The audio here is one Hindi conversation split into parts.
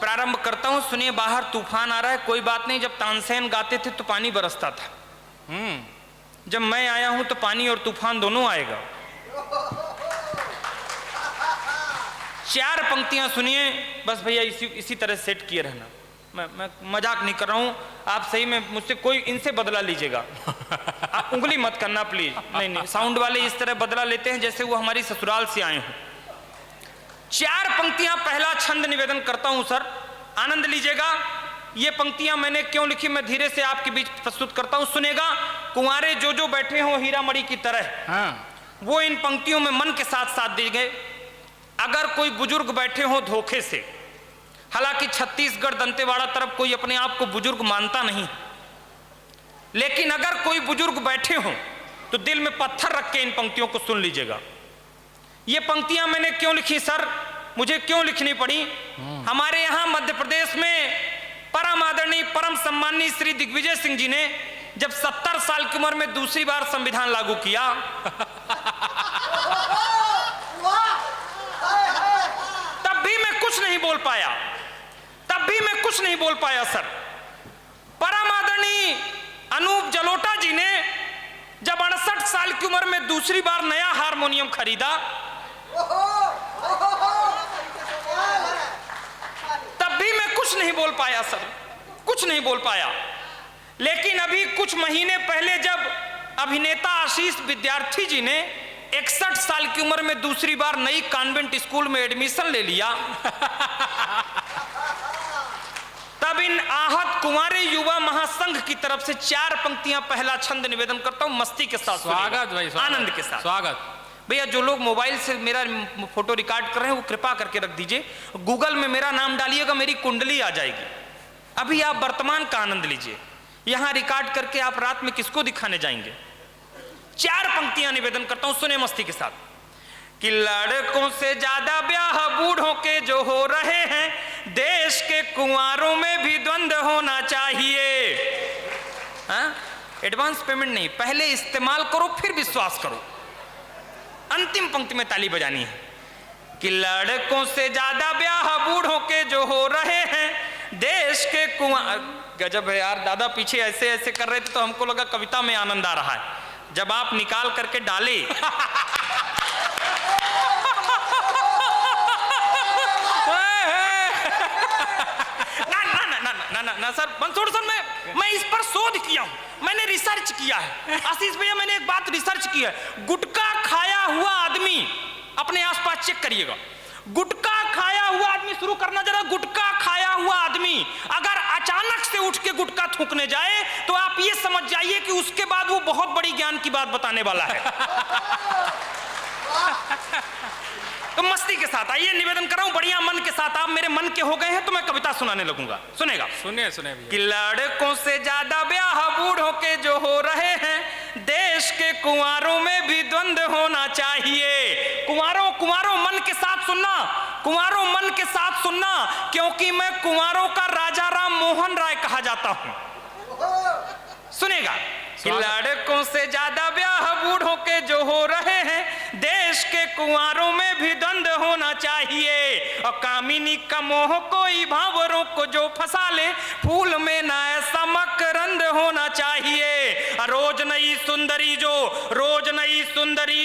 प्रारंभ करता हूं। सुनिए, बाहर तूफान आ रहा है, कोई बात नहीं। जब तानसेन गाते थे तो पानी बरसता था। जब मैं आया हूं तो पानी और तूफान दोनों आएगा। 4 पंक्तियां सुनिए बस भैया, इसी तरह सेट किए रहना। मैं मजाक नहीं कर रहा हूं, आप सही में मुझसे कोई इनसे बदला लीजिएगा। आप उंगली मत करना प्लीज। नहीं, साउंड वाले इस तरह बदला लेते हैं जैसे वो हमारी ससुराल से आए हों। 4 पंक्तियां, पहला छंद निवेदन करता हूं सर, आनंद लीजिएगा। ये पंक्तियां मैंने क्यों लिखी, मैं धीरे से आपके बीच प्रस्तुत करता हूं, सुनेगा। कुंवारे जो बैठे हों हीरा मणि की तरह, वो इन पंक्तियों में मन के साथ साथ दिए गए। अगर कोई बुजुर्ग बैठे हो धोखे से, हालांकि छत्तीसगढ़ दंतेवाड़ा तरफ कोई अपने आप को बुजुर्ग मानता नहीं, लेकिन अगर कोई बुजुर्ग बैठे हो तो दिल में पत्थर रख के इन पंक्तियों को सुन लीजिएगा। ये पंक्तियां मैंने क्यों लिखी सर, मुझे क्यों लिखनी पड़ी? हमारे यहां मध्य प्रदेश में परम आदरणीय, परम सम्माननीय श्री दिग्विजय सिंह जी ने जब 70 साल की उम्र में दूसरी बार संविधान लागू किया, तब भी मैं कुछ नहीं बोल पाया, सर। परम आदरणीय अनूप जलोटा जी ने जब 68 साल की उम्र में दूसरी बार नया हारमोनियम खरीदा, तब भी मैं कुछ नहीं बोल पाया सर, कुछ नहीं बोल पाया। लेकिन अभी कुछ महीने पहले जब अभिनेता आशीष विद्यार्थी जी ने 61 साल की उम्र में दूसरी बार नई कॉन्वेंट स्कूल में एडमिशन ले लिया, तब इन आहत कुंवारे युवा महासंघ की तरफ से 4 पंक्तियां, पहला छंद निवेदन करता हूं, मस्ती के साथ, स्वागत भाई, आनंद के साथ। स्वागत भैया, जो लोग मोबाइल से मेरा फोटो रिकॉर्ड कर रहे हैं वो कृपा करके रख दीजिए। गूगल में मेरा नाम डालिएगा, मेरी कुंडली आ जाएगी। अभी आप वर्तमान का आनंद लीजिए, यहां रिकॉर्ड करके आप रात में किसको दिखाने जाएंगे? 4 पंक्तियां निवेदन करता हूं, सुने मस्ती के साथ। कि लड़कों से ज्यादा ब्याह बूढ़ों के जो हो रहे हैं, देश के कुंवारों में भी द्वंद्व होना चाहिए। एडवांस पेमेंट नहीं, पहले इस्तेमाल करो फिर विश्वास करो। अंतिम पंक्ति में ताली बजानी है कि लड़कों से ज्यादा ब्याह बूढ़ों के जो हो रहे हैं, देश के कुंवार। गजब है यार, दादा पीछे ऐसे ऐसे कर रहे थे तो हमको लगा कविता में आनंद आ रहा है। जब आप निकाल करके डाले ना सर, मंसूर सर, मैं इस पर शोध किया हूं, मैंने रिसर्च किया है। आशीष भैया, मैंने एक बात रिसर्च की है। गुटखा खाया हुआ आदमी, अपने आसपास चेक करिएगा, गुटखा खाया हुआ आदमी, शुरू करना जरा। गुटखा खाया हुआ आदमी अगर अचानक से उठ के गुटखा थूकने जाए तो आप ये समझ जाइए कि उसके बाद वो बहुत बड़ी ज्ञान की बात बताने वाला है। तो मस्ती के साथ आइए, निवेदन कर रहा हूं बढ़िया मन के साथ। आप मेरे मन के हो गए हैं तो मैं कविता सुनाने लगूंगा, सुनेगा। सुनिए कि लड़कों से ज्यादा ब्याह बूढ़ों के जो हो रहे हैं, देश के कुंवारों में भी द्वंद्व होना चाहिए। कुंवारों मन के साथ सुनना, कुंवारों मन के साथ सुनना, क्योंकि मैं कुंवारों का राजा राम मोहन राय कहा जाता हूं। सुनेगा। कि लड़कों से ज्यादा ब्याह बूढ़ों के जो हो रहे हैं, देश के कुंवारों में भी द्वंद्व होना चाहिए। और कामिनी का मोह कोई भावरों को जो फंसा ले, फूल में ना ऐसा मकरंद होना चाहिए। रोज नई सुंदरी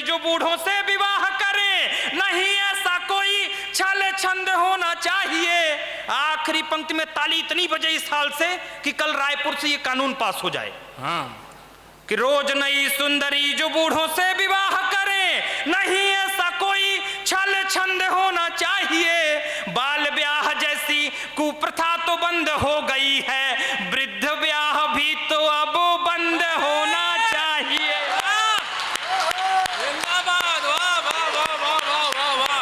जो बूढ़ों से विवाह करे, नहीं ऐसा कोई छल छंद होना चाहिए। आखिरी पंक्ति में ताली इतनी बजे इस हाल से कि कल रायपुर से ये कानून पास हो जाए। कि रोज नई सुंदरी जो बूढ़ों से विवाह करे, नहीं ऐसा कोई छल छंद होना चाहिए। बाल ब्याह जैसी कुप्रथा तो बंद हो गई है, वृद्ध ब्याह भी तो अब बंद होना चाहिए। जिंदाबाद, वाह वाह वाह वाह वाह वाह वाह।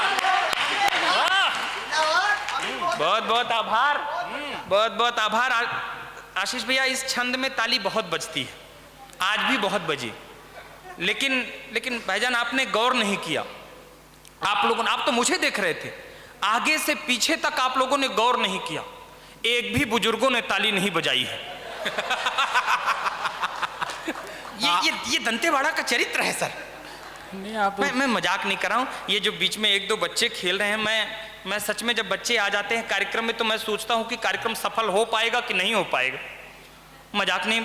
बहुत बहुत आभार, बहुत बहुत आभार आशीष भैया। इस छंद में ताली बहुत बजती है, आज भी बहुत बजी, लेकिन भाईजान आपने गौर नहीं किया। आप लोगों ने, आप तो मुझे देख रहे थे, आगे से पीछे तक आप लोगों ने गौर नहीं किया। एक भी बुजुर्गों ने ताली नहीं बजाई है। ये दंतेवाड़ा का चरित्र है सर। नहीं, आप मैं मजाक नहीं कर रहा हूं। ये जो बीच में 1-2 बच्चे खेल रहे हैं, मैं सच में जब बच्चे आ जाते हैं कार्यक्रम में तो मैं सोचता हूँ कि कार्यक्रम सफल हो पाएगा कि नहीं हो पाएगा। मजाक नहीं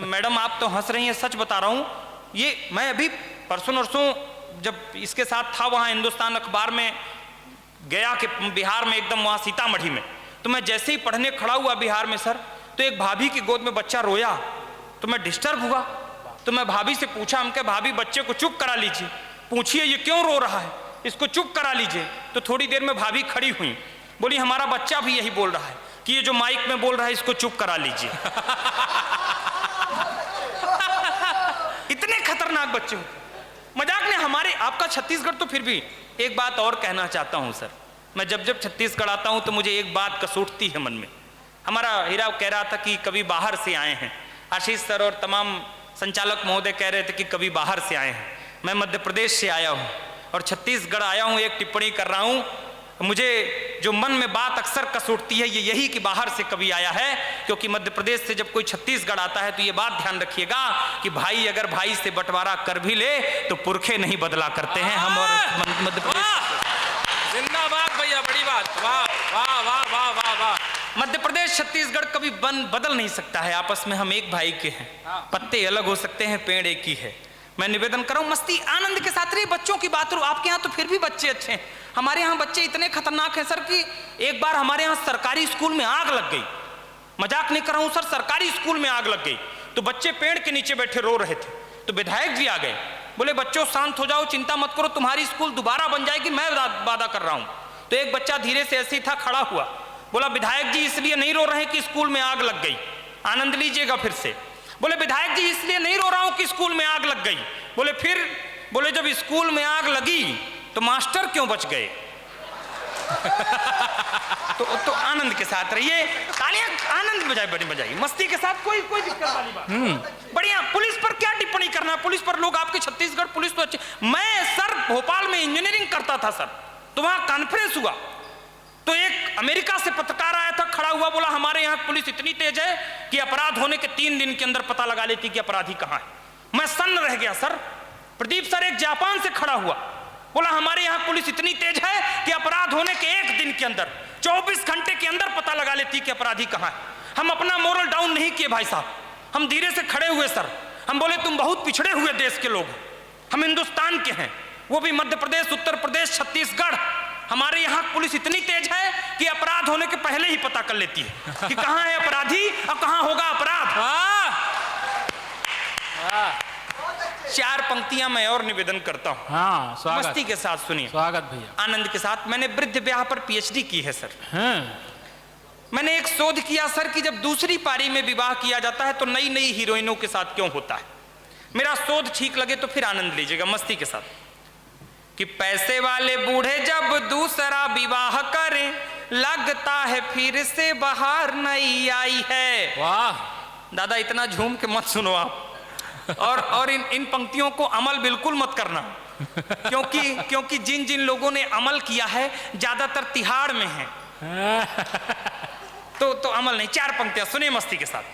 मैडम, आप तो हंस रही हैं, सच बता रहा हूँ। ये मैं अभी परसों नरसों जब इसके साथ था वहाँ हिंदुस्तान अखबार में गया कि बिहार में एकदम वहाँ सीतामढ़ी में, तो मैं जैसे ही पढ़ने खड़ा हुआ बिहार में सर, तो एक भाभी की गोद में बच्चा रोया तो मैं डिस्टर्ब हुआ। तो मैं भाभी से पूछा, हम क्या भाभी बच्चे को चुप करा लीजिए, पूछिए ये क्यों रो रहा है, इसको चुप करा लीजिए। तो थोड़ी देर में भाभी खड़ी हुई, बोली हमारा बच्चा भी यही बोल रहा है कि ये जो माइक में बोल रहा है इसको चुप करा लीजिए। इतने खतरनाक बच्चे होते। मजाक नहीं, हमारे आपका छत्तीसगढ़ तो फिर भी। एक बात और कहना चाहता हूं सर, मैं जब जब छत्तीसगढ़ आता हूं तो मुझे एक बात कसूटती है मन में। हमारा हीरा कह रहा था कि कभी बाहर से आए हैं, आशीष सर और तमाम संचालक महोदय कह रहे थे कि कभी बाहर से आए हैं। मैं मध्य प्रदेश से आया हूं और छत्तीसगढ़ आया हूं, एक टिप्पणी कर रहा हूं। मुझे जो मन में बात अक्सर कसूटती है ये यही कि बाहर से कभी आया है, क्योंकि मध्य प्रदेश से जब कोई छत्तीसगढ़ आता है तो ये बात ध्यान रखिएगा कि भाई अगर भाई से बंटवारा कर भी ले तो पुरखे नहीं बदला करते हैं हम। और मध्य प्रदेश जिंदाबाद भैया, बड़ी बात, वाह वाह वाह वाह वाह वाह। मध्य प्रदेश छत्तीसगढ़ कभी बदल नहीं सकता है, आपस में हम एक भाई के हैं, पत्ते अलग हो सकते हैं पेड़ एक ही है। मैं निवेदन कर रहा हूं मस्ती आनंद के साथ रहिए। बच्चों की बात करूं, आपके यहाँ तो फिर भी बच्चे अच्छे हैं, हमारे यहाँ बच्चे इतने खतरनाक हैं सर कि एक बार हमारे यहाँ सरकारी स्कूल में आग लग गई। मजाक नहीं कर रहा हूं सर, सरकारी स्कूल में आग लग गई तो बच्चे पेड़ के नीचे बैठे रो रहे थे। तो विधायक जी आ गए, बोले बच्चों शांत हो जाओ, चिंता मत करो, तुम्हारी स्कूल दोबारा बन जाएगी, मैं वादा कर रहा हूं। तो एक बच्चा धीरे से ऐसे ही था खड़ा हुआ, बोला विधायक जी इसलिए नहीं रो रहे कि स्कूल में आग लग गई, आनंद लीजिएगा फिर से। बोले विधायक जी इसलिए नहीं रो रहा हूं कि स्कूल में आग लग गई। बोले फिर? बोले जब स्कूल में आग लगी तो मास्टर क्यों बच गए? तो आनंद के साथ रहिए, तालियां आनंद बजाइए, मस्ती के साथ, कोई दिक्कत वाली बात। बढ़िया। पुलिस पर क्या टिप्पणी करना, पुलिस पर लोग आपके छत्तीसगढ़ पुलिस तो अच्छे। मैं सर भोपाल में इंजीनियरिंग करता था सर, तो वहां कॉन्फ्रेंस हुआ तो एक अमेरिका से पत्रकार आया था, खड़ा हुआ, बोला हमारे यहाँ पुलिस इतनी तेज है कि अपराध होने के 3 दिन के अंदर पता लगा लेती कि अपराधी कहाँ है। मैं सन्न रह गया सर। प्रदीप सर एक जापान से खड़ा हुआ, बोला हमारे यहाँ पुलिस इतनी तेज है कि अपराध होने के 1 दिन के अंदर 24 घंटे के अंदर पता लगा लेती कि अपराधी कहाँ है। हम अपना मोरल डाउन नहीं किए भाई साहब, हम धीरे से खड़े हुए सर। हम बोले तुम बहुत पिछड़े हुए देश के लोग, हम हिंदुस्तान के हैं, वो भी मध्य प्रदेश, उत्तर प्रदेश, छत्तीसगढ़। हमारे यहाँ पुलिस इतनी तेज है कि अपराध होने के पहले ही पता कर लेती है कि कहाँ है अपराधी और कहाँ होगा अपराध। 4 पंक्तियां मैं और निवेदन करता हूं। हाँ, स्वागत। मस्ती के साथ सुनिए। स्वागत भैया। आनंद के साथ। मैंने वृद्ध ब्याह पर पीएचडी की है सर। मैंने एक शोध किया सर कि जब दूसरी पारी में विवाह किया जाता है तो नई नई हीरोइनों के साथ क्यों होता है। मेरा शोध ठीक लगे तो फिर आनंद लीजिएगा मस्ती के साथ। कि पैसे वाले बूढ़े जब दूसरा विवाह करें लगता है फिर से बाहर नहीं आई है। वाह दादा इतना झूम के मत सुनो आप, और इन पंक्तियों को अमल बिल्कुल मत करना, क्योंकि जिन जिन लोगों ने अमल किया है ज्यादातर तिहाड़ में है। तो अमल नहीं। 4 पंक्तियां सुनिए मस्ती के साथ।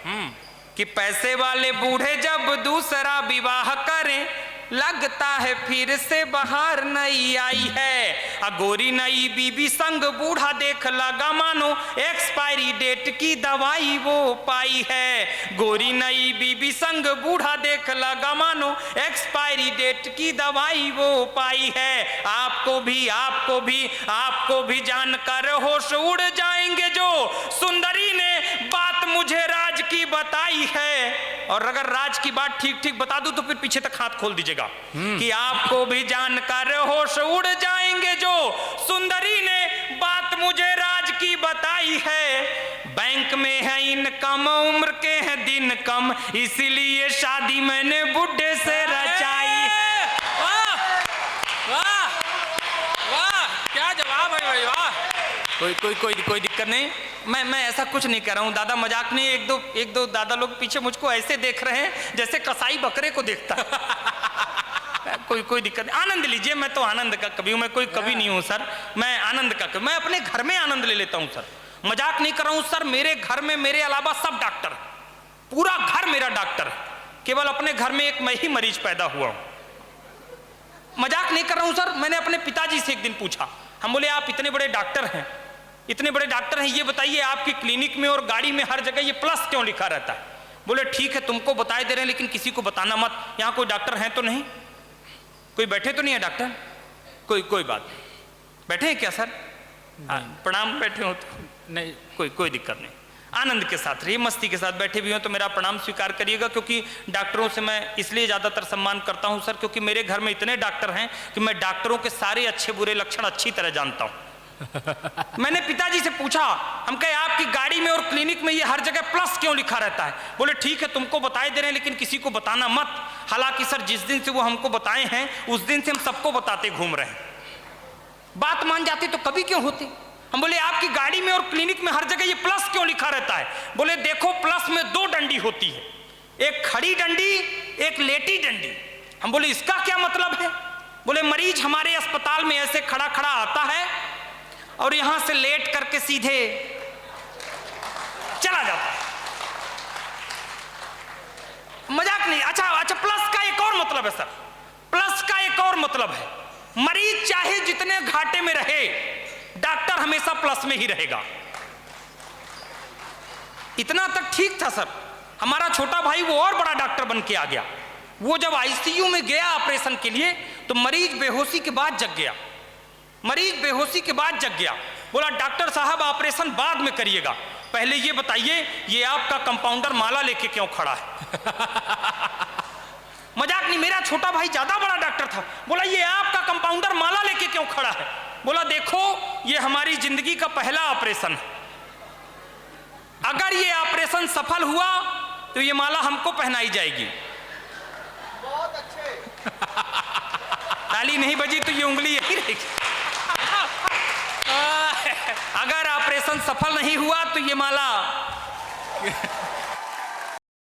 कि पैसे वाले बूढ़े जब दूसरा विवाह करें लगता है फिर से बाहर नहीं आई है। गोरी नई बीबी संग बूढ़ा देख लगा मानो एक्सपायरी डेट की दवाई वो पाई है। गोरी नई बीबी संग बूढ़ा देख लगा मानो एक्सपायरी डेट की दवाई वो पाई है। आपको भी जानकर होश उड़ जाएंगे जो सुंदरी ने बात मुझे राज की बताई है। और अगर राज की बात ठीक ठीक बता दूं तो फिर पीछे तक हाथ खोल दीजिएगा। कि आपको भी जानकर होश उड़ जाएंगे जो सुंदरी ने बात मुझे राज की बताई है। बैंक में है इनकम उम्र के हैं दिन कम इसीलिए शादी मैंने बुढ़े से रचाई है। वाह वाह वाह, क्या जवाब है भाई, वाह। कोई दिक्कत नहीं। मैं ऐसा कुछ नहीं कर रहा हूँ दादा, मजाक नहीं। एक दो दादा लोग पीछे मुझको ऐसे देख रहे हैं जैसे कसाई बकरे को देखता है। कोई दिक्कत नहीं, आनंद लीजिए। मैं तो आनंद का कवि हूँ, मैं कोई कवि नहीं हूँ सर। मैं आनंद का कवि, मैं अपने घर में आनंद ले लेता हूँ सर। मजाक नहीं कर रहा हूँ सर। मेरे घर में मेरे अलावा सब डॉक्टर, पूरा घर मेरा डॉक्टर है। केवल अपने घर में एक मैं ही मरीज पैदा हुआ हूँ। मजाक नहीं कर रहा हूँ सर। मैंने अपने पिताजी से एक दिन पूछा, हम बोले आप इतने बड़े डॉक्टर हैं, इतने बड़े डॉक्टर हैं, ये बताइए आपकी क्लिनिक में और गाड़ी में हर जगह ये प्लस क्यों लिखा रहता है? बोले ठीक है तुमको बताए दे रहे हैं लेकिन किसी को बताना मत। यहाँ कोई डॉक्टर हैं तो नहीं? कोई बैठे तो नहीं है डॉक्टर? कोई बात नहीं। बैठे हैं क्या सर? प्रणाम। बैठे हो तो नहीं, कोई दिक्कत नहीं, आनंद के साथ रहिए, मस्ती के साथ बैठे भी हो तो मेरा प्रणाम स्वीकार करिएगा, क्योंकि डॉक्टरों से मैं इसलिए ज़्यादातर सम्मान करता हूं सर, क्योंकि मेरे घर में इतने डॉक्टर हैं कि मैं डॉक्टरों के सारे अच्छे बुरे लक्षण अच्छी तरह जानता हूं। मैंने पिताजी से पूछा, हम कहे आपकी गाड़ी में और क्लिनिक में ये हर जगह प्लस क्यों लिखा रहता है? बोले ठीक है तुमको बताए दे रहे हैं लेकिन किसी को बताना मत। हालांकि सर जिस दिन से वो हमको बताए हैं उस दिन से हम सबको बताते घूम रहे हैं। बात मान जाती तो कभी क्यों होती? हम बोले आपकी गाड़ी में और क्लिनिक में हर जगह ये प्लस क्यों लिखा रहता है? बोले देखो प्लस में 2 डंडी होती है, एक खड़ी डंडी एक लेटी डंडी। हम बोले इसका क्या मतलब है? बोले मरीज हमारे अस्पताल में ऐसे खड़ा खड़ा आता है और यहां से लेट करके सीधे चला जाता है। मजाक नहीं। अच्छा प्लस का एक और मतलब है सर, प्लस का एक और मतलब है, मरीज चाहे जितने घाटे में रहे डॉक्टर हमेशा प्लस में ही रहेगा। इतना तक ठीक था सर। हमारा छोटा भाई वो और बड़ा डॉक्टर बन के आ गया। वो जब आईसीयू में गया ऑपरेशन के लिए तो मरीज बेहोशी के बाद जग गया। मरीज बेहोशी के बाद जग गया। बोला डॉक्टर साहब ऑपरेशन बाद में करिएगा, पहले ये बताइए ये आपका कंपाउंडर माला लेके क्यों खड़ा है? मजाक नहीं, मेरा छोटा भाई ज्यादा बड़ा डॉक्टर था। बोला ये आपका कंपाउंडर माला लेके क्यों खड़ा है? बोला देखो ये हमारी जिंदगी का पहला ऑपरेशन है, अगर ये ऑपरेशन सफल हुआ तो ये माला हमको पहनाई जाएगी। बहुत अच्छे। ताली नहीं बजी तो ये उंगली यही रहेगी। अगर ऑपरेशन सफल नहीं हुआ तो ये माला